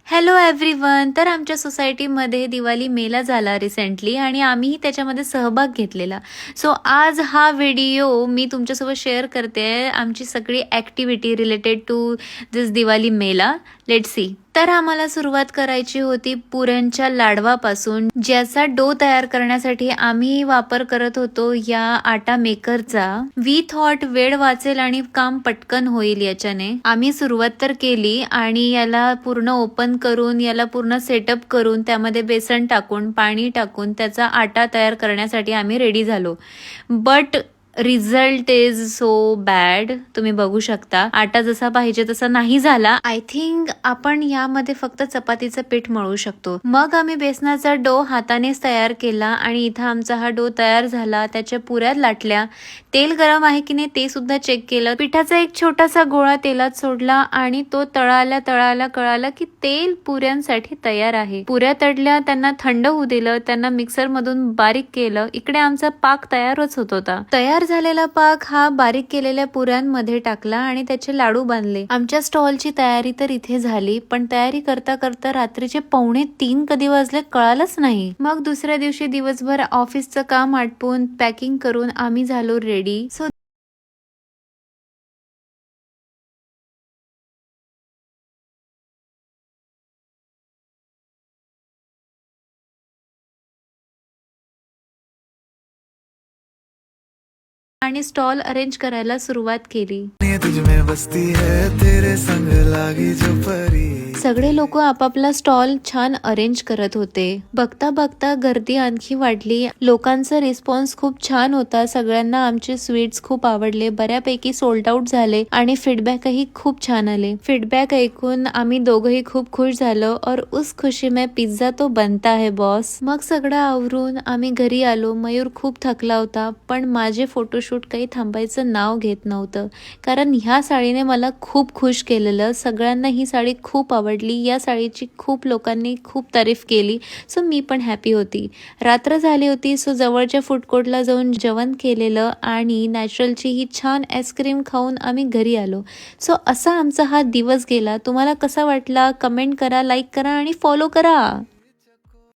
Hello everyone. तर आमच्या सोसायटीमध्ये दिवाळी मेला झाला रिसेंटली आणि आम्हीही त्याच्यामध्ये सहभाग घेतलेला. सो आज हा व्हिडिओ मी तुमच्यासोबत शेअर करते आमची सगळी ॲक्टिव्हिटी रिलेटेड टू दिस दिवाळी मेला. Let's see. तर आम्हाला सुरुवात करायची होती पुऱ्यांच्या लाडवापासून, ज्याचा डो तयार करण्यासाठी आम्ही वापर करत होतो या आटा मेकरचा. वी थॉट वेळ वाचेल आणि काम पटकन होईल याच्याने. आम्ही सुरुवात तर केली आणि याला पूर्ण ओपन करून याला पूर्ण सेटअप करून त्यामध्ये बेसन टाकून पाणी टाकून त्याचा आटा तयार करण्यासाठी आम्ही रेडी झालो. But result is so bad. तुम्ही बघू शकता आटा जसा पाहिजे तसा नाही झाला. आय थिंक आपण यामध्ये फक्त चपातीचं पीठ मळू शकतो. मग आम्ही बेसनाचा डो हातानेच तयार केला आणि इथं आमचा हा डो तयार झाला. त्याच्या पुऱ्या लाटल्या. तेल गरम आहे की नाही ते सुद्धा चेक केलं. पिठाचा एक छोटासा गोळा तेलात सोडला आणि तो तळाला कळालं की तेल पुऱ्यांसाठी तयार आहे. पुऱ्या तळल्या, त्यांना थंड होऊ दिलं, त्यांना मिक्सर मधून बारीक केलं. इकडे आमचा पाक तयारच होत होता. तयार झालेला पाक हा बारीक केलेल्या पुऱ्यांमध्ये टाकला आणि त्याचे लाडू बांधले. आमच्या स्टॉलची तयारी तर इथे झाली, पण तयारी करता करता रात्रीचे 2:45 कधी वाजले कळालंच नाही. मग दुसऱ्या दिवशी दिवसभर ऑफिसचं काम आटपून पॅकिंग करून आम्ही झालो रेडी. सो आणि स्टॉल अरेंज करायला सुरुवात केली. तुझमें बसती है तेरे संग लागी जो परी. सगळे लोक आपापला स्टॉल छान अरेंज करत होते. बघता बघता गर्दी आणखी वाढली. लोकांचा रिस्पॉन्स खूप छान होता. सगळ्यांना आमचे स्वीट्स खूप आवडले. बऱ्यापैकी सोल्ड आउट झाले आणि फीडबॅकही खूप छान आले. फीडबॅक ऐकून आम्ही दोघंही खूप खुश झालो. और उस खुशी में पिझ्झा तो बनता है बॉस. मग सगळं आवरून आम्ही घरी आलो. मयूर खूप थकला होता, पण माझे फोटोशूट काही थांबायचं नाव घेत नव्हतं, कारण ह्या साडीने मला खूप खुश केलेलं. सगळ्यांना ही साडी खूप आवडली. या साडीची खूप लोकांनी खूप तारीफ केली. सो मी पण हॅपी होती. रात्र झाली होती. सो जवळच्या फूड कोर्टला जाऊन जेवण केलेलं आणि नॅचरलची ही छान आईस्क्रीम खाऊन आम्ही घरी आलो. सो असा आमचा हा दिवस गेला. तुम्हाला कसा वाटला कमेंट करा, लाईक करा आणि फॉलो करा.